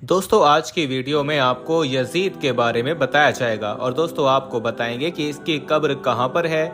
दोस्तों आज की वीडियो में आपको यजीद के बारे में बताया जाएगा और दोस्तों आपको बताएंगे कि इसकी कब्र कहां पर है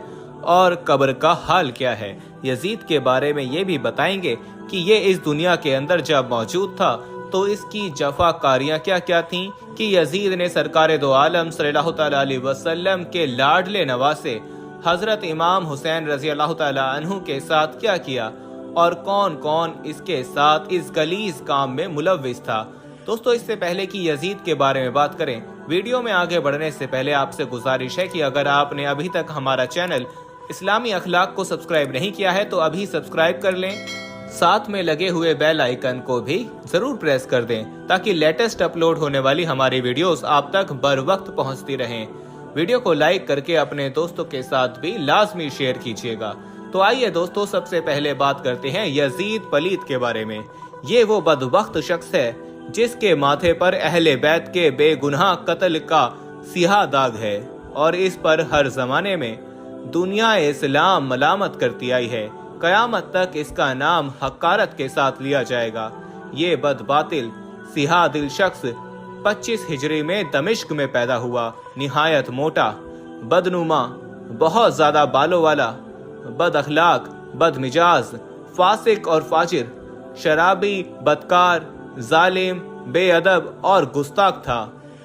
और कब्र का हाल क्या है। यजीद के बारे में ये भी बताएंगे कि ये इस दुनिया के अंदर जब मौजूद था तो इसकी जफाकारियां क्या क्या थीं कि यजीद ने सरकार दो आलम सल्लल्लाहु तआला अलैहि वसल्लम के लाडले नवासे हजरत इमाम हुसैन रजी अल्लाह तआला अन्हु के साथ क्या किया और कौन कौन इसके साथ इस गलीज काम में मुलव्विस था। दोस्तों इससे पहले कि यजीद के बारे में बात करें, वीडियो में आगे बढ़ने से पहले आपसे गुजारिश है कि अगर आपने अभी तक हमारा चैनल इस्लामी अखलाक को सब्सक्राइब नहीं किया है तो अभी सब्सक्राइब कर लें, साथ में लगे हुए बेल आइकन को भी जरूर प्रेस कर दें ताकि लेटेस्ट अपलोड होने वाली हमारी वीडियोस आप तक बर वक्त पहुंचती रहें। वीडियो को लाइक करके अपने दोस्तों के साथ भी लाजमी शेयर कीजिएगा। तो आइए दोस्तों सबसे पहले बात करते हैं यजीद पलीद के बारे में। ये वो बदबख्त शख्स है जिसके माथे पर अहले बैत के बेगुनाह कत्ल का सियाह दाग है और इस पर हर जमाने में दुनिया इस्लाम मलामत करती आई है। कयामत तक इसका नाम हकारत के साथ लिया जाएगा। ये बदबातिल सियाह दिल शख्स 25 हिजरी में दमिश्क में पैदा हुआ। निहायत मोटा, बदनुमा, बहुत ज्यादा बालों वाला, बद अखलाक, बद मिजाज, फासिक और फाजिर, शराबी, बदकार, जालिम, बेअदब और गुस्ताख था।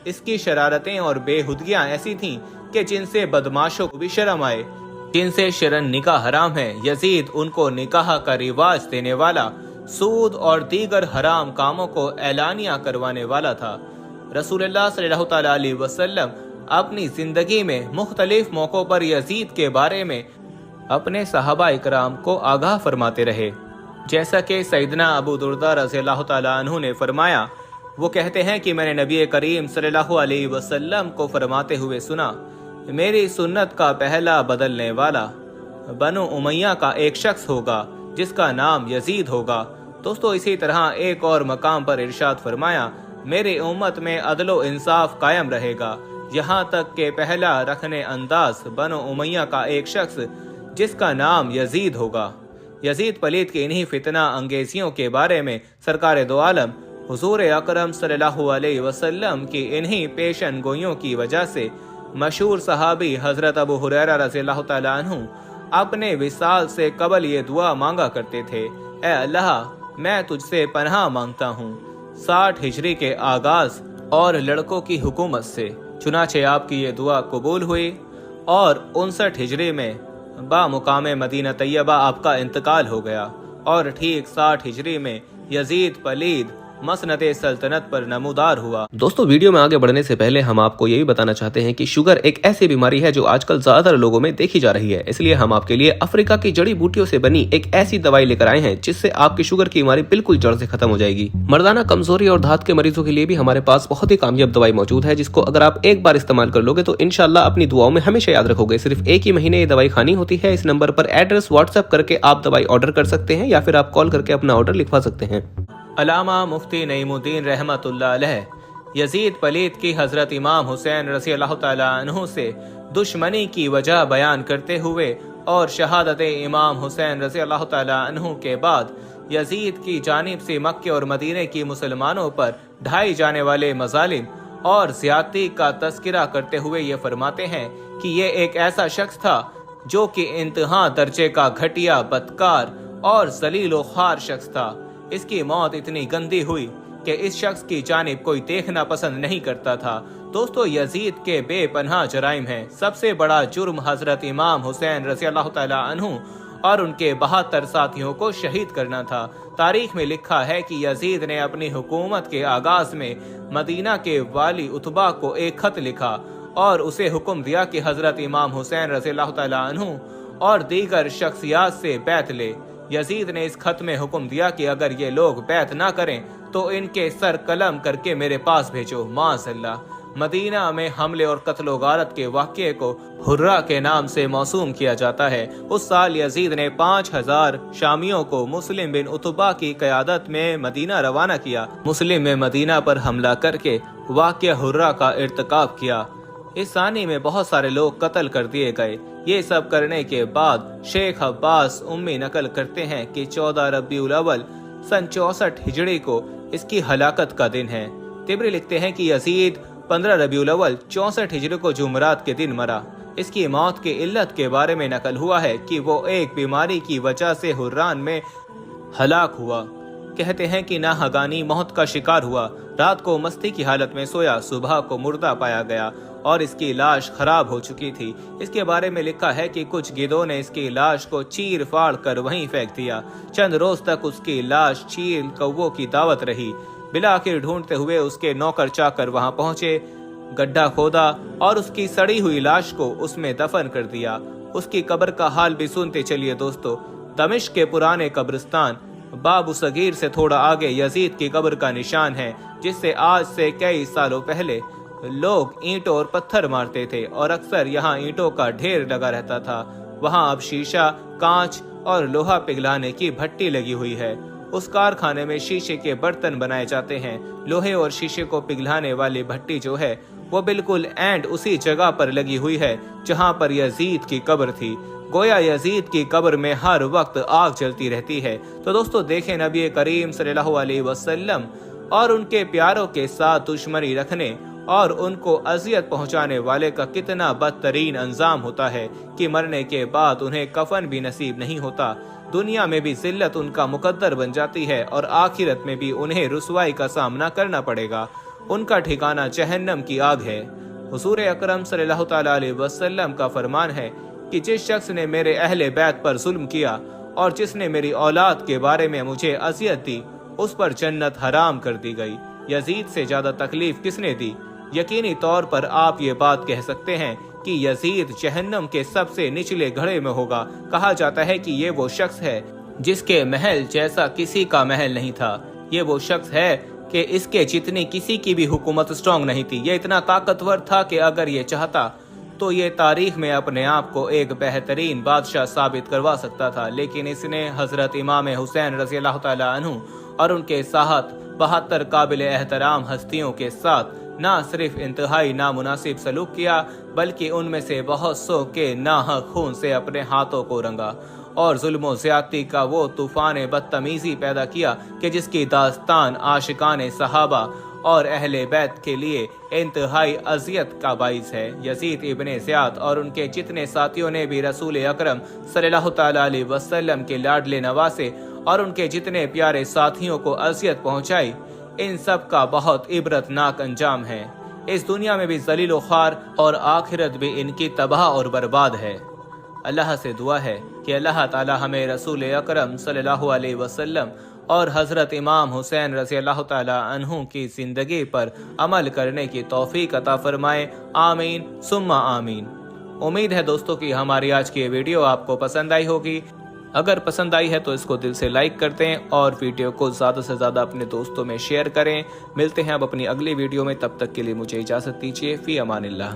इसकी शरारतें और बेहुदगियां ऐसी थीं कि जिनसे बदमाशों को भी शर्म आए। जिनसे शरन निकाह हराम है, यजीद उनको निकाह का रिवाज देने वाला, सूद और दीगर हराम कामों को ऐलानिया करवाने वाला था। रसूलुल्लाह सल्लल्लाहु तआला अलैहि वसल्लम अपनी जिंदगी में मुख्तलिफ मौकों पर यजीद के बारे में अपने सहाबा इकराम को आगाह फरमाते रहे। जैसा कि सैयदना अबू दुर्दा रज़ियल्लाहु तआला अन्हु ने फरमाया, वो कहते हैं कि मैंने नबी करीम सल्लल्लाहु अलैहि वसल्लम को फरमाते हुए सुना, मेरी सुन्नत का पहला बदलने वाला बनु उमैया का एक शख्स होगा जिसका नाम यजीद होगा। दोस्तों इसी तरह एक और मकाम पर इरशाद फरमाया, मेरी उम्मत में अदलो इंसाफ कायम रहेगा, यहाँ तक के पहला रखने अंदाज बनु उमैया का एक शख्स जिसका नाम यजीद होगा। यजीद पलीद की इन्हीं फितना अंगेजियों के बारे में सरकार दो आलम हुजूर अकरम सल्लल्लाहु अलैहि वसल्लम की इन्हीं पेशन गोइयों की वजह से मशहूर सहाबी हजरत अबू हुरैरा रज़ियल्लाहु तआला अन्हु अपने विसाल से कबल ये दुआ मांगा करते थे, ए अल्लाह मैं तुझसे पनाह मांगता हूँ 60 हिजरी के आगाज और लड़कों की हुकूमत से। चुनाचे आपकी ये दुआ कबूल हुई और 59 हिजरी में बामुकामे मदीना तैयबा आपका इंतकाल हो गया और ठीक 60 हिजरी में यजीद पलीद मसनदे सल्तनत पर नमूदार हुआ। दोस्तों वीडियो में आगे बढ़ने से पहले हम आपको यही बताना चाहते हैं कि शुगर एक ऐसी बीमारी है जो आजकल ज्यादातर लोगों में देखी जा रही है। इसलिए हम आपके लिए अफ्रीका की जड़ी बूटियों से बनी एक ऐसी दवाई लेकर आए हैं जिससे आपकी शुगर की बीमारी बिल्कुल जड़ से खत्म हो जाएगी। मर्दाना कमजोरी और धात के मरीजों के लिए भी हमारे पास बहुत ही कामयाब दवाई मौजूद है, जिसको अगर आप एक बार इस्तेमाल कर लोगे तो इंशाल्लाह अपनी दुआओं में हमेशा याद रखोगे। सिर्फ एक ही महीने ये दवाई खानी होती है। इस नंबर पर एड्रेस व्हाट्सएप करके आप दवाई ऑर्डर कर सकते हैं या फिर आप कॉल करके अपना ऑर्डर लिखवा सकते हैं। अलामा मुफ्ती नईमुद्दीन रहमतुल्लाह अलैह यजीद पलीद की हजरत इमाम हुसैन रज़ी अल्लाह तआला अन्हु से दुश्मनी की वजह बयान करते हुए और शहादत इमाम हुसैन रज़ी अल्लाह तआला अन्हु के बाद यजीद की जानिब से मक्के और मदीने की मुसलमानों पर ढाई जाने वाले मजालिम और ज्यादती का तस्करा करते हुए ये फरमाते हैं कि ये एक ऐसा शख्स था जो कि इंतहा दर्जे का घटिया, बदकार और जलील व ख्वार शख्स था। इसकी मौत इतनी गंदी हुई कि इस शख्स की जानिब कोई देखना पसंद नहीं करता था। दोस्तों यजीद के बेपनाह जराइम हैं। सबसे बड़ा जुर्म हजरत इमाम हुसैन रज़ी अल्लाह तआला अन्हु और उनके 72 साथियों को शहीद करना था। तारीख में लिखा है कि यजीद ने अपनी हुकूमत के आगाज में मदीना के वाली उतबा को एक खत लिखा और उसे हुक्म दिया कि हजरत इमाम हुसैन रज़ी अल्लाह तआला अन्हु और दीगर शख्सियात से बैत ले। यजीद ने इस खत में हुक्म दिया कि अगर ये लोग बैत ना करें तो इनके सर कलम करके मेरे पास भेजो। माज़अल्लाह मदीना में हमले और कत्लो गारत के वाक़ये को हुर्रा के नाम से मौसूम किया जाता है। उस साल यजीद ने 5000 शामियों को मुस्लिम बिन उतबा की क़यादत में मदीना रवाना किया। मुस्लिम में मदीना पर हमला करके वाक़या हुर्रा का इर्तिकाब किया। इस सानी में बहुत सारे लोग कत्ल कर दिए गए। ये सब करने के बाद शेख अब्बास उम्मी नकल करते हैं कि 14 रबीउल अव्वल सन 64 हिजरी को इसकी हलाकत का दिन है। तिबरी लिखते हैं कि यजीद 15 रबीउल अव्वल 64 हिजरी को जुमरात के दिन मरा। इसकी मौत के इल्लत के बारे में नकल हुआ है कि वो एक बीमारी की वजह से हुर्रान में हलाक हुआ। कहते हैं कि नाहगानी मौत का शिकार हुआ। रात को मस्ती की हालत में सोया, सुबह को मुर्दा पाया गया और इसकी लाश खराब हो चुकी थी। इसके बारे में लिखा है कि कुछ गिद्धों ने इसकी लाश को चीर फाड़ कर वहीं फेंक दिया। चंद रोज तक उसकी लाश चील कौवों की दावत रही। बिला आखिर ढूंढते हुए उसके नौकर चाकर वहां पहुंचे, गड्ढा खोदा और उसकी सड़ी हुई लाश को उसमें दफन कर दिया। उसकी कब्र का हाल भी सुनते चलिए दोस्तों। दमिश्क के पुराने कब्रिस्तान बाबू सगीर से थोड़ा आगे यजीद की कब्र का निशान है, जिससे आज से कई सालों पहले लोग ईंटों और पत्थर मारते थे और अक्सर यहाँ ईंटों का ढेर लगा रहता था। वहाँ अब शीशा, कांच और लोहा पिघलाने की भट्टी लगी हुई है। उस कारखाने में शीशे के बर्तन बनाए जाते हैं। लोहे और शीशे को पिघलाने वाली भट्टी जो है वो बिल्कुल एंड उसी जगह पर लगी हुई है जहाँ पर यजीद की कब्र थी। गोया यजीद की कब्र में हर वक्त आग जलती रहती है। तो दोस्तों देखें नबी करीम सल्लल्लाहु अलैहि वसल्लम और उनके प्यारों के साथ दुश्मनी रखने और उनको अजियत पहुंचाने वाले का कितना बदतरीन अंजाम होता है कि मरने के बाद उन्हें कफन भी नसीब नहीं होता। दुनिया में भी जिल्लत उनका मुकद्दर बन जाती है और आखिरत में भी उन्हें रुसवाई का सामना करना पड़ेगा। उनका ठिकाना जहन्नम की आग है। हुजूर अकरम सल्लल्लाहु तआला अलैहि वसल्लम का फरमान है कि जिस शख्स ने मेरे अहले बैत पर जुल्म किया और जिसने मेरी औलाद के बारे में मुझे अजियत दी, उस पर जन्नत हराम कर दी गई। यजीद से ज्यादा तकलीफ किसने दी? यकीनी तौर पर आप ये बात कह सकते हैं कि यजीद जहन्नम के सबसे निचले घड़े में होगा। कहा जाता है कि ये वो शख्स है जिसके महल जैसा किसी का महल नहीं था। ये वो शख्स है कि इसके जितनी किसी की भी हुकूमत स्ट्रांग नहीं थी। ये इतना ताकतवर था कि अगर ये चाहता तो ये तारीख में अपने आप को एक बेहतरीन बादशाह साबित करवा सकता था। लेकिन इसने हजरत इमाम हुसैन रज़ी अल्लाह तआला अन्हु और उनके साथ 72 काबिल एहतराम हस्तियों के साथ ना सिर्फ इंतहाई नामुनासिब सलूक किया, बल्कि उनमें से बहुत सौ के नाहक खून से अपने हाथों को रंगा और जुल्म ज़्यादती का वो तूफान बदतमीजी पैदा किया कि जिसकी दास्तान आशिकाने सहाबा और अहले बैत के लिए इंतहाई अजियत का बाइस है। यजीद इब्ने ज़ियाद और उनके जितने साथियों ने भी रसूल अकरम सल्लल्लाहु तआला अलैहि वसल्लम के लाडले नवासे और उनके जितने प्यारे साथियों को अजियत पहुंचाई, इन सब का बहुत इबरतनाक अंजाम है। इस दुनिया में भी जलील ख्वार और आखिरत भी इनकी तबाह और बर्बाद है। अल्लाह से दुआ है कि अल्लाह ताला हमें रसूल अकरम सल्लल्लाहु अलैहि वसल्लम और हजरत इमाम हुसैन रज़ी अल्लाह ताला अन्हु की जिंदगी पर अमल करने की तौफीक अता फरमाए। आमीन सुम्मा आमीन। उम्मीद है दोस्तों कि हमारी आज की वीडियो आपको पसंद आई होगी। अगर पसंद आई है तो इसको दिल से लाइक कर दें और वीडियो को ज़्यादा से ज़्यादा अपने दोस्तों में शेयर करें। मिलते हैं अब अपनी अगली वीडियो में, तब तक के लिए मुझे इजाज़त दीजिए। फ़ी अमानिल्लाह।